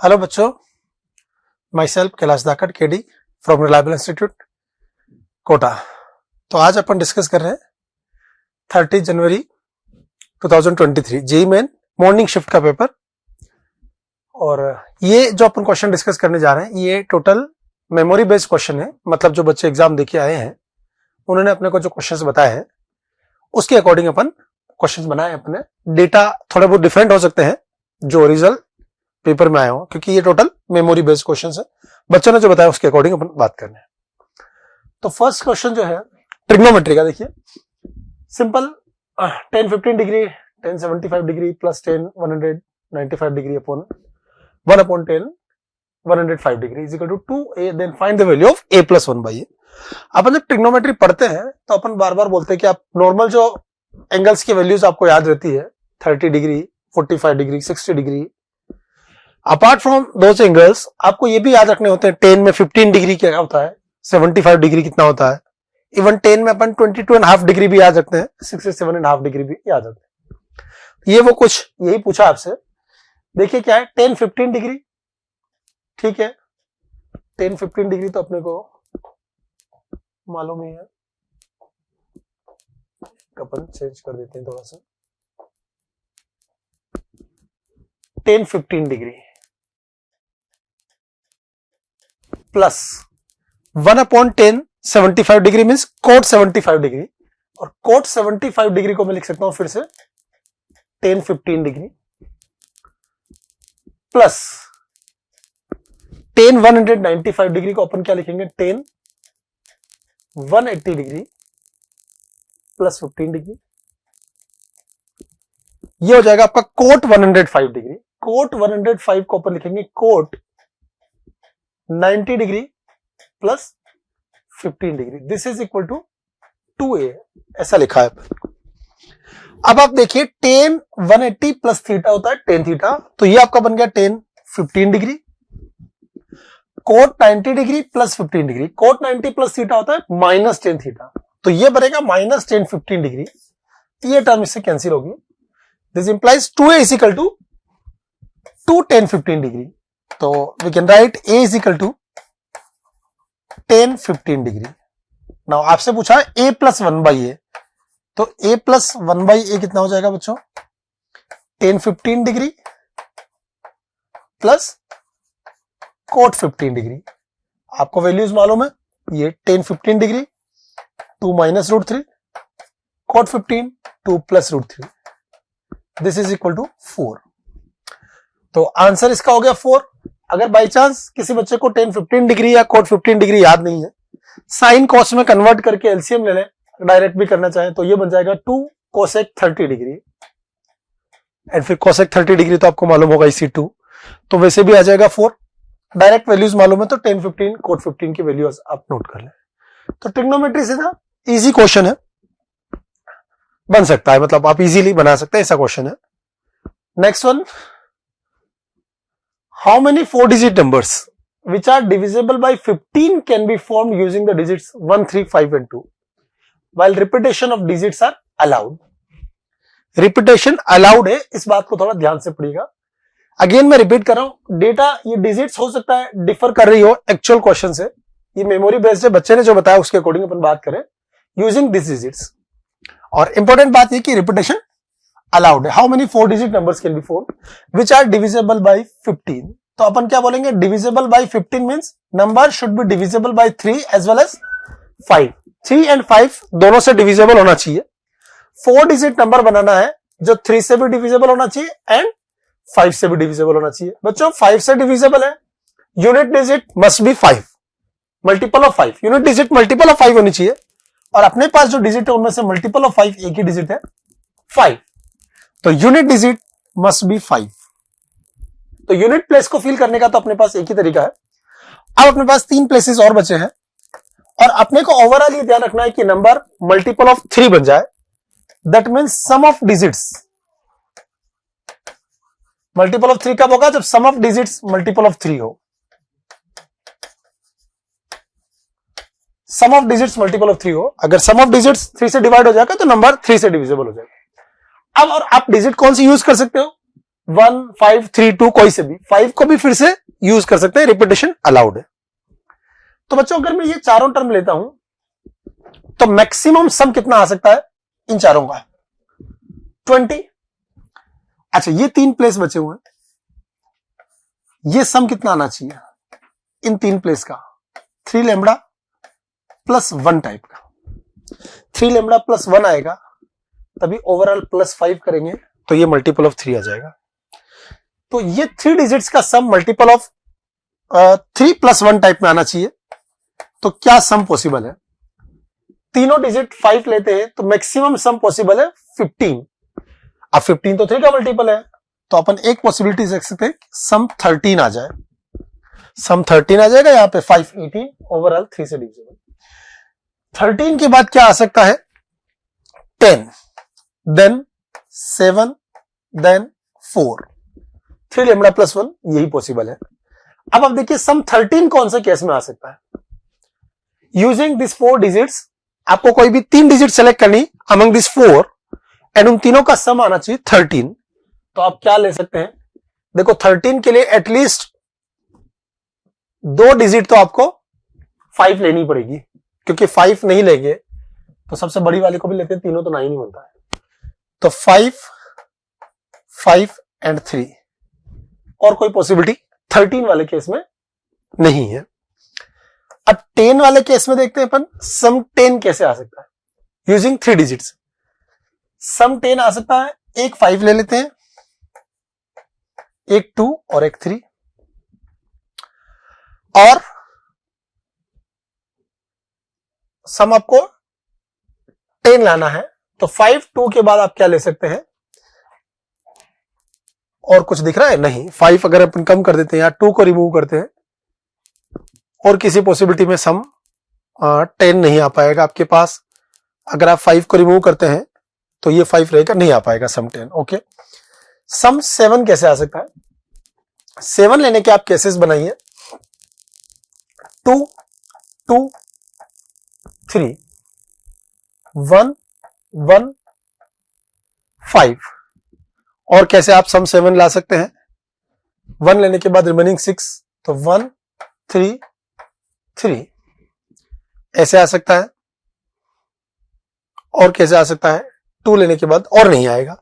Hello बच्चों, myself Kailash Dhakad KD from reliable institute Kota. तो आज अपन डिस्कस कर रहे हैं 30 जनवरी 2023 जेईई मेन मॉर्निंग शिफ्ट का पेपर। और ये जो अपन क्वेश्चन डिस्कस करने जा रहे हैं ये टोटल मेमोरी बेस्ड क्वेश्चन है। मतलब जो बच्चे एग्जाम देके आए हैं उन्होंने अपने को जो क्वेश्चंस बताए हैं उसके अकॉर्डिंग अपन क्वेश्चंस बनाए। अपने डेटा थोड़े बहुत डिफरेंट हो सकते हैं जो ओरिजिनल पेपर में आए हो, क्योंकि ये टोटल मेमोरी बेस्ड क्वेश्चंस है। बच्चों ने जो बताया उसके अकॉर्डिंग अपन बात करने हैं। तो फर्स्ट क्वेश्चन जो है ट्रिग्नोमेट्री का, देखिए simple 10-15 degree 10-75 degree plus 10-195 degree upon 1/10 105 degree is equal to 2a, then find the value of a + 1/a। अपन जब ट्रिग्नोमेट्री पढ़ते हैं तो अपन बार बार बोलते हैं कि आप नॉर्मल जो एंगल्स की वैल्यूज आपको याद रहती है 30 degree 45 degree 60 degree, apart from those angles आपको ये भी याद रखने होते हैं 10 में 15 डिग्री क्या होता है, 75 डिग्री कितना होता है, इवन 10 में अपन 22.5 डिग्री भी याद रखते हैं, 67.5 डिग्री भी याद रखते हैं। ये वो कुछ यही पूछा आपसे। देखिए क्या है 10-15 डिग्री, ठीक है 10-15 डिग्री तो अपने को मालूम ही है। अपन चेंज कर देते हैं थोड़ा सा 10-15 degree plus 1/10 75 degree means cot 75 degree, और कोट 75 डिग्री को मैं लिख सकता हूं फिर से 10-15 डिग्री प्लस 10-195 डिग्री को अपन क्या लिखेंगे 10-180 डिग्री प्लस 15 डिग्री। ये हो जाएगा आपका कोट 105 डिग्री। कोट 105 को अपन लिखेंगे cot 90 degree plus 15 degree. This is equal to 2a, ऐसा लिखा है। अब आप देखिए 10-180 प्लस थीटा होता है 10 थीटा, तो ये आपका बन गया 10-15 degree. Cot 90 degree plus 15 degree, cot 90 plus theta होता है -10 थीटा, तो ये बनेगा -10-15 डिग्री। ये टर्म इससे कैंसिल होगी। This implies 2a is equal to 2-10-15 डिग्री। तो we can write a is equal to 10-15 डिग्री। नाउ आपसे पूछा a + 1/a, तो a + 1/a कितना हो जाएगा बच्चों 10-15 डिग्री प्लस कोट 15 डिग्री। आपको वैल्यूज मालूम है, ये 10-15 डिग्री 2 - √3, कोट 15 2 + √3, दिस इज इक्वल टू 4। तो आंसर इसका हो गया 4। अगर बाई चांस किसी बच्चे को 10-15 डिग्री या कोट 15 डिग्री याद नहीं है, साइन कॉस में कन्वर्ट करके एलसीएम ले लें, डायरेक्ट भी करना चाहें तो ये बन जाएगा 2 कोसेक 30 डिग्री, एंड फिर कोसेक 30 डिग्री तो आपको मालूम होगा इसी 2, तो वैसे भी आ जाएगा 4। डायरेक्ट वैल्यूज मालूम है तो 10-15 कोट 15 की वैल्यूज आप नोट कर लें। तो ट्रिग्नोमेट्री से ना इजी क्वेश्चन है, बन सकता है, मतलब आप इजीली बना सकते हैं, ऐसा क्वेश्चन है। Next one, how many 4-digit numbers which are divisible by 15 can be formed using the digits 1, 3, 5 and 2 while repetition of digits are allowed? Repetition allowed है, इस बात को थोड़ा ध्यान से पढ़िएगा। अगेन मैं रिपीट कर रहा हूं, डेटा ये डिजिट्स हो सकता है डिफर कर रही हो एक्चुअल क्वेश्चन से, ये मेमोरी बेस्ड है, बच्चे ने जो बताया उसके अकॉर्डिंग अपन बात करें यूजिंग दिस डिजिट्स। और इंपॉर्टेंट बात ये कि रिपीटेशन अलाउड है। How many 4-digit numbers can be formed which are divisible by 15? तो अपन क्या बोलेंगे, divisible by 15 means number should be divisible by 3 as well as 5। 3 and 5 दोनों से डिविजिबल होना चाहिए। 4-digit नंबर बनाना है जो 3 से भी डिविजिबल होना चाहिए एंड 5 से भी डिविजिबल होना चाहिए। बच्चों 5 से डिविजिबल है, unit digit must be 5, multiple of 5, unit digit multiple of 5 होनी चाहिए, और अपने पास जो डिजिट है उनमें से मल्टीपल ऑफ 5 एक ही डिजिट है 5, तो यूनिट डिजिट मस्ट बी 5। तो यूनिट प्लेस को फिल करने का तो अपने पास एक ही तरीका है। अब अपने पास 3 प्लेसेस और बचे हैं, और अपने को ओवरऑल ये ध्यान रखना है कि नंबर मल्टीपल ऑफ 3 बन जाए। That means sum of digits multiple of 3 कब होगा, जब sum of digits multiple of 3 हो। Sum of digits multiple of 3 हो, अगर सम ऑफ डिजिट्स 3 से डिवाइड हो जाएगा तो नंबर 3 से डिविजिबल हो जाएगा। अब और आप डिजिट कौन सी यूज कर सकते हो, 1 5 3 2 कोई से भी 5 को भी फिर से यूज कर सकते हैं, रिपीटेशन अलाउड है। तो बच्चों अगर मैं ये चारों टर्म लेता हूं तो मैक्सिमम सम कितना आ सकता है इन चारों का? 20। अच्छा ये 3 प्लेस बचे हुए हैं, ये सम कितना आना चाहिए इन 3 प्लेस का? 3 लैम्बडा प्लस 1 टाइप का। 3 लैम्बडा प्लस 1 आएगा, तभी ओवरऑल प्लस 5 करेंगे तो ये मल्टीपल ऑफ 3 आ जाएगा। तो ये 3 डिजिट्स का सम मल्टीपल ऑफ 3 प्लस 1 टाइप में आना चाहिए। तो क्या सम पॉसिबल है? तीनों डिजिट 5 लेते हैं तो मैक्सिमम सम पॉसिबल है 15। अब 15 तो 3 का मल्टीपल है, तो अपन एक पॉसिबिलिटी देख सकते हैं सम 13 आ जाए। सम 13 आ जाएगा, यहां पे 5 18, ओवरऑल 3 से डिविजिबल। 13 के बाद क्या आ सकता है? 10, देन 7, देन 4। 3 लैम्बडा प्लस 1 यही पॉसिबल है। अब आप देखिए सम 13 कौन से केस में आ सकता है? यूजिंग दिस 4 डिजिट्स, आपको कोई भी 3 डिजिट सेलेक्ट करनी अमंग दिस 4 एंड उन तीनों का सम आना चाहिए 13। तो आप क्या ले सकते हैं? देखो 13 के लिए एटलीस्ट 2 डिजिट तो आपको 5 लेनी पड़ेगी, क्योंकि 5 नहीं लेंगे तो सबसे बड़ी वाले को भी लेते हैं, तीनों तो 9 ही बनता है। तो 5 5 एंड 3, और कोई पॉसिबिलिटी 13 वाले केस में नहीं है। अब 10 वाले केस में देखते हैं अपन सम 10 कैसे आ सकता है यूजिंग 3 डिजिट्स। सम 10 आ सकता है, एक 5 ले लेते हैं, एक 2 और एक 3, और सम आपको 10 लाना है तो 5 2 के बाद आप क्या ले सकते हैं? और कुछ दिख रहा है? नहीं। 5 अगर अपन कम कर देते हैं या 2 को रिमूव करते हैं, और किसी पॉसिबिलिटी में सम 10 नहीं आ पाएगा आपके पास। अगर आप 5 को रिमूव करते हैं तो ये 5 रहेगा, नहीं आ पाएगा सम 10। ओके, सम 7 कैसे आ सकता है? 7 लेने के आप केसेस बनाइए, 2 2 3 1 1 5। और कैसे आप सम 7 ला सकते हैं? 1 लेने के बाद रिमेनिंग 6, तो 1 3 3 ऐसे आ सकता है। और कैसे आ सकता है? 2 लेने के बाद और नहीं आएगा।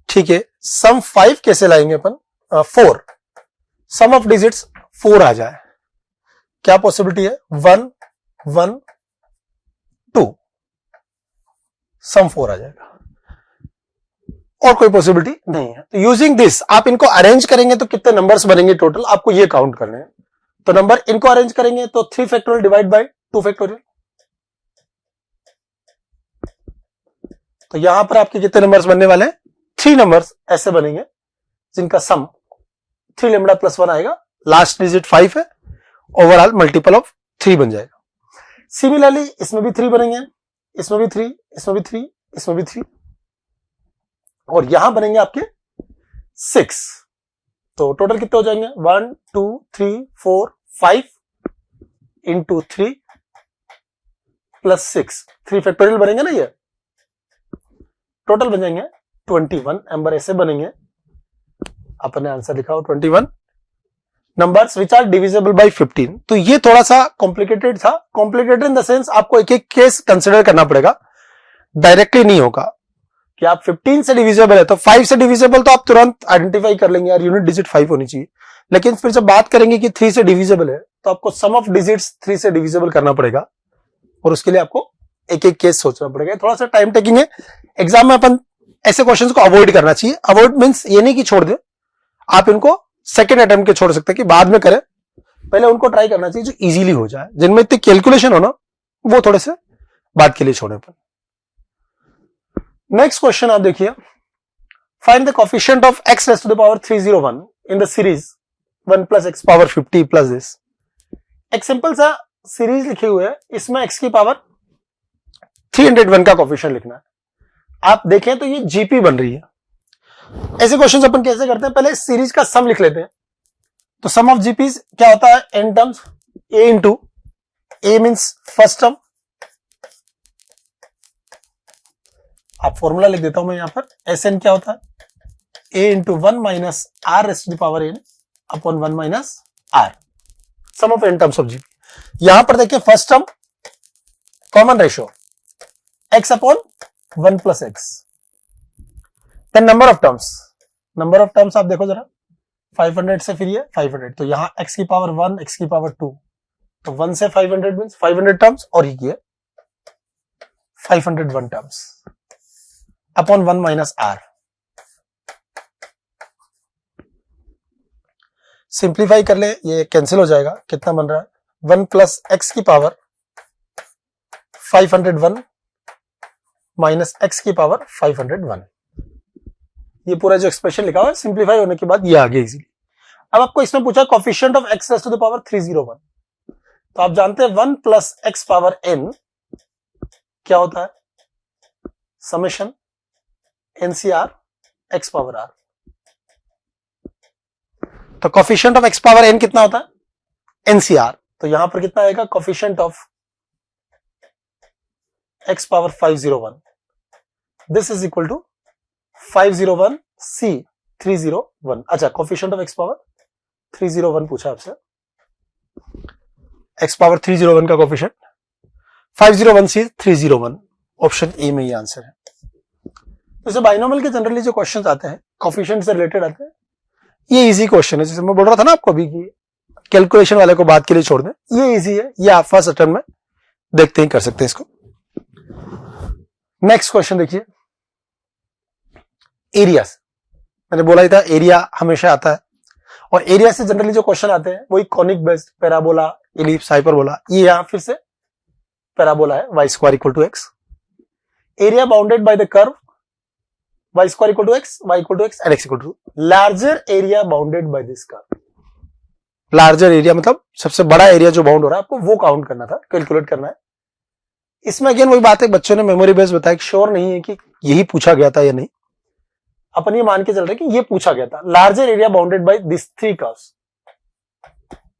ठीक है, सम 5 कैसे लाएंगे अपन? 4, सम ऑफ डिजिट्स 4 आ जाए, क्या पॉसिबिलिटी है? 1 1 2, सम 4 आ जाएगा, और कोई पॉसिबिलिटी नहीं है। तो यूजिंग दिस आप इनको अरेंज करेंगे तो कितने नंबर्स बनेंगे टोटल, आपको ये काउंट करने हैं। तो नंबर इनको अरेंज करेंगे तो 3 फैक्टोरियल डिवाइड बाय 2 फैक्टोरियल, तो यहां पर आपके कितने नंबर्स बनने वाले हैं? 3 नंबर्स ऐसे बनेंगे जिनका सम 3 लैम्बडा प्लस 1 आएगा, लास्ट डिजिट 5 है, ओवरऑल मल्टीपल ऑफ 3 बन जाएगा। सिमिलरली इसमें भी 3 बनेंगे, इसमें भी 3, इसमें भी 3, इसमें भी 3, और यहां बनेंगे आपके 6। तो टोटल कितने हो जाएंगे? 1 2 3 4 5 इंटू 3 प्लस 6, 3 फैक्टोरियल बनेंगे ना, ये टोटल बन जाएंगे 21 नंबर ऐसे बनेंगे। अपने आंसर लिखा हो 21 numbers which are divisible by 15। तो ये थोड़ा सा कॉम्प्लिकेटेड था, कॉम्प्लिकेटेड इन द सेंस आपको एक एक केस कंसिडर करना पड़ेगा, डायरेक्टली नहीं होगा कि आप 15 से डिविजिबल है तो 5 से डिविजिबल तो आप तुरंत आइडेंटिफाई कर लेंगे यार यूनिट डिजिट 5 होनी चाहिए। लेकिन फिर जब बात करेंगे कि 3 से डिविजिबल है तो आपको सम ऑफ डिजिट्स 3 से डिविजिबल करना पड़ेगा, और उसके लिए आपको एक एक केस सोचना पड़ेगा। थोड़ा सा टाइम टेकिंग है, एग्जाम में अपन ऐसे क्वेश्चंस को अवॉइड करना चाहिए। अवॉइड मींस ये नहीं कि छोड़ दे, आप इनको सेकंड अटेम्प्ट के छोड़ सकते हैं कि बाद में करें, पहले उनको ट्राई करना चाहिए जो इजीली हो जाए, जिनमें इतनी कैलकुलेशन हो ना, वो थोड़े से बाद के लिए छोड़े अपन। नेक्स्ट क्वेश्चन आप देखिए, find the coefficient of x raise to the power 301 in the series 1 plus x power 50 plus this. एक सिंपल सा सीरीज लिखे हुए है, इसमें x की पावर 301 का कोएफिशिएंट लिखना है। आप देखें तो ये जीपी बन रही है। ऐसे क्वेश्चन अपन कैसे करते हैं? पहले सीरीज का सम लिख लेते हैं। तो सम ऑफ जीपी क्या होता है? N terms a into a means first term, आप फॉर्मूला लिख देता हूं मैं यहां पर, एस एन क्या होता है? a into 1 minus r raised to the power n upon 1 minus r, sum of n terms of GP. यहां पर देखिए first term common ratio x upon 1 plus x, then number of terms आप देखो जरा, 500 से फिर ये 500, तो यहां x की पावर 1 x की पावर 2, तो 1 से 500 मींस 500 टर्म्स, और ये 501 terms upon 1 minus r। Simplify कर ले, ये कैंसिल हो जाएगा, कितना बन रहा है 1 प्लस एक्स की पावर 501 माइनस एक्स की पावर 501। ये पूरा जो एक्सप्रेशन लिखा हुआ है सिंप्लीफाई होने के बाद ये आ गया इजीली। अब आपको इसमें पूछा coefficient of x raise to the power 301, तो आप जानते हैं 1 प्लस एक्स पावर n क्या होता है, summation NCR x power r। तो coefficient of x power n कितना होता है NCR, तो यहां पर कितना आएगा coefficient of x power 501, this is equal to 501 C 301। अच्छा, कोफिशिएंट ऑफ x पावर 301 पूछा आपसे, x पावर 301 का कोफिशिएंट 501 C 301, ऑप्शन ए में ये आंसर है। जैसे बाइनोमियल के जनरली जो क्वेश्चंस आते हैं कोफिशिएंट से रिलेटेड आते हैं, ये इजी क्वेश्चन है, जैसे मैं बोल रहा था ना आपको अभी कि कैलकुलेशन वाले को बात के लिए छोड़ दें, ये इजी है, ये आप फर्स्ट अटेम्प्ट में देखते ही कर सकते हैं इसको। नेक्स्ट क्वेश्चन देखिए, एरियाज, मैंने बोला ही था एरिया हमेशा आता है, और एरिया से जनरली जो क्वेश्चन आते हैं वही conic based, parabola, ellipse, hyperbola, ये यहां फिर से पैराबोला है, y square equal to x, area bounded by the curve y square equal to x, y equal to x and x equal to, larger area bounded by this curve. Larger area मतलब सबसे बड़ा area जो bound हो रहा है, आपको वो count करना था, कैलकुलेट करना है। इसमें अगेन वही बात है, बच्चों ने मेमोरी बेस बताया, श्योर नहीं है कि यही पूछा गया था या नहीं, अपन ये मान के चल रहे कि ये पूछा गया था, larger area bounded by this three curves.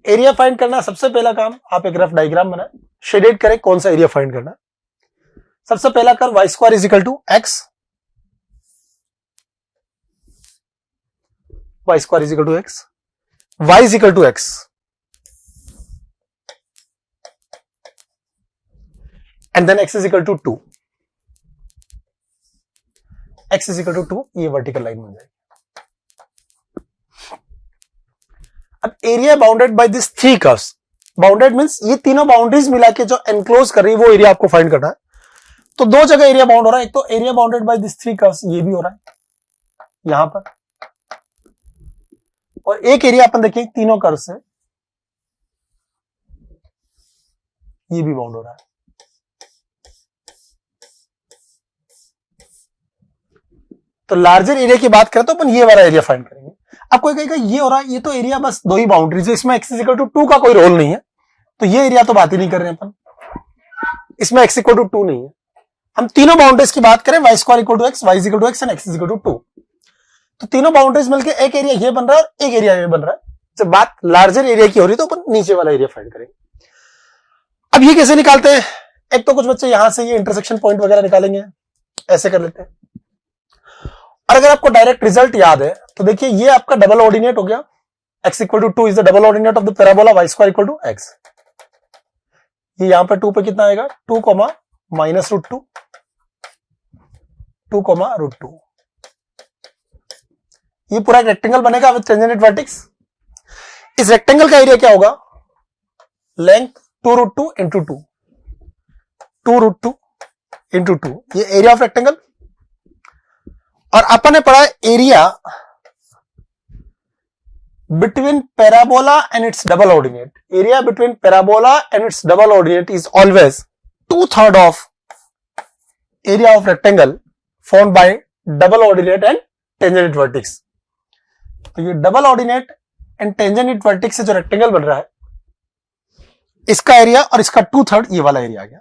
Area find करना सबसे पहला काम, आप एक रफ डायग्राम बनाए, शेडेड करें कौन सा एरिया फाइंड करना। सबसे पहला curve y square is equal to x, y square is equal to x, y is equal to x, and then x is equal to 2, x is equal to 2, ये vertical line बन जाएगी। अब area bounded by this three curves, bounded means ये तीनों boundaries मिला के जो enclose कर रही है वो एरिया आपको फाइंड करना है। तो दो जगह एरिया बाउंड हो रहा है, एक तो area bounded by this three curves, ये भी हो रहा है यहां पर, और एक एरिया अपन देखिए तीनों कर्व से ये भी बाउंड हो रहा है। तो लार्जर एरिया की बात करें तो अपन ये वाला एरिया फाइंड करेंगे। अब कोई कहेगा ये हो रहा है, ये तो एरिया बस दो ही बाउंड्रीज है, इसमें x इक्वल टू 2 का कोई रोल नहीं है, तो ये एरिया तो बात ही नहीं कर रहे हैं अपन, इसमें x इक्वल टू 2 नहीं है। हम तीनों बाउंड्रीज की बात करें, y square equal to x, y equal to x and x equal to 2, तो तीनों बाउंड्रीज मिलकर एक एरिया ये बन रहा है और एक एरिया ये बन रहा है। जब बात लार्जर एरिया की हो रही है तो अपन नीचे वाला एरिया फाइंड करेंगे। अब ये कैसे निकालते हैं, एक तो कुछ बच्चे यहां से ये इंटरसेक्शन पॉइंट वगैरह निकालेंगे, ऐसे कर लेते हैं। और अगर आपको डायरेक्ट रिजल्ट याद है तो देखिए ये आपका डबल ऑर्डिनेट हो गया, x equal to 2 is the double ordinate of the parabola y square equal to x। ये यहां पर 2 पे कितना आएगा, 2 comma minus root 2, 2 comma root 2। ये पूरा एक रेक्टेंगल बनेगा विद टेंजेंट वर्टेक्स। इस रेक्टेंगल का एरिया क्या होगा, length 2 root 2 into 2, 2 root 2 into 2, ये एरिया ऑफ रेक्टेंगल। और अपन ने पढ़ा area between parabola and it's double ordinate, area between parabola and it's double ordinate is always 2/3 of area of rectangle formed by double ordinate and tangent vertex. तो ये double ordinate and tangent vertex से जो rectangle बन रहा है, इसका area और इसका 2/3 ये वाला एरिया आ गया।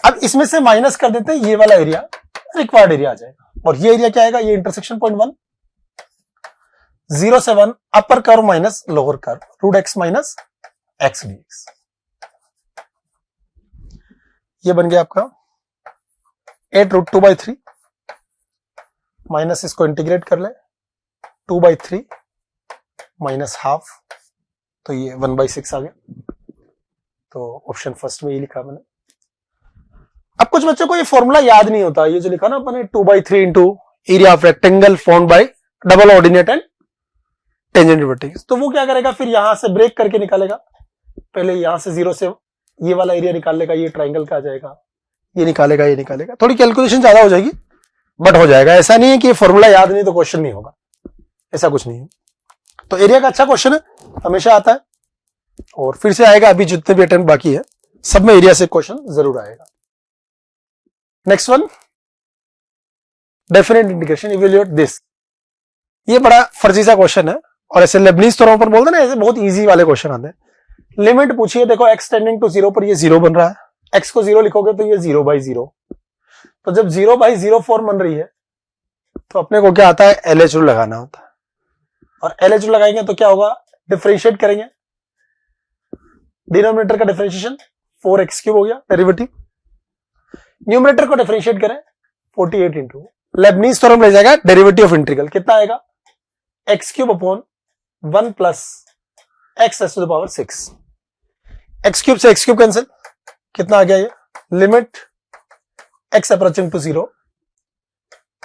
अब इसमें से माइनस कर देते हैं, ये वाला एरिया रिक्वायर्ड एरिया आ जाएगा, और ये एरिया क्या आएगा, ये इंटरसेक्शन पॉइंट 1, 0 से 1 upper curve minus lower curve, root x minus x dx. ये बन गया आपका 8 रूट 2/3 माइनस, इसको इंटीग्रेट कर ले, 2/3 माइनस हाफ, तो ये 1/6 आ गया। तो ऑप्शन फर्स्ट में ये लिखा मैंने। अब कुछ बच्चों को ये फॉर्मूला याद नहीं होता, ये जो लिखा ना अपने 2/3 into area of rectangle formed by double ordinate and tangent verticals. तो वो क्या करेगा, फिर यहां से ब्रेक करके निकालेगा। पहले यहां से 0 से ये वाला एरिया निकाल लेगा, ये ट्राइंगल का आ जाएगा, ये निकालेगा, ये निकालेगा। थोड़ी कैलकुलेशन ज्यादा हो जाएगी बट हो जाएगा। ऐसा नहीं है कि फॉर्मूला याद नहीं तो क्वेश्चन नहीं होगा, ऐसा कुछ नहीं है। तो एरिया का अच्छा क्वेश्चन है, हमेशा आता है और फिर से आएगा। अभी जितने भी अटेम्प्ट बाकी है सब में एरिया से क्वेश्चन जरूर आएगा। Next one, definite integration evaluate this. ये बड़ा फर्जी सा क्वेश्चन है और ऐसे लेबनीज तौर पर बोलते ना, ऐसे बहुत इजी वाले क्वेश्चन आते हैं। लिमिट पूछिए, देखो x टेंडिंग टू 0 पर ये 0 बन रहा है, x को 0 लिखोगे तो ये 0/0। तो जब 0/0 फॉर्म बन रही है तो अपने को क्या आता है, LH रूल लगाना होता है। और LH रूल लगाएंगे तो क्या होगा, डिफरेंशिएट करेंगे, डिनोमिनेटर का डिफरेंशिएशन 4x³ हो गया डेरिवेटिव, न्यूमरेटर को डिफरेंशिएट करें 48 इंटू लेबनीज थ्योरम ले जाएगा डेरिवेटिव ऑफ इंटीग्रल, कितना आएगा x³ upon 1 plus x to the power 6। x³ से x³ कैंसिल, कितना आ गया ये, limit x approaching to 0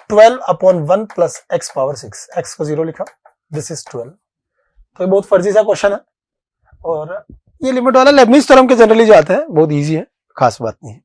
12 upon 1 plus x power 6, x को 0 लिखा, दिस इज 12। तो ये बहुत फर्जी सा क्वेश्चन है और ये लिमिट वाला लेबनीज थ्योरम के जनरली जो आते हैं बहुत इजी है, खास बात नहीं है।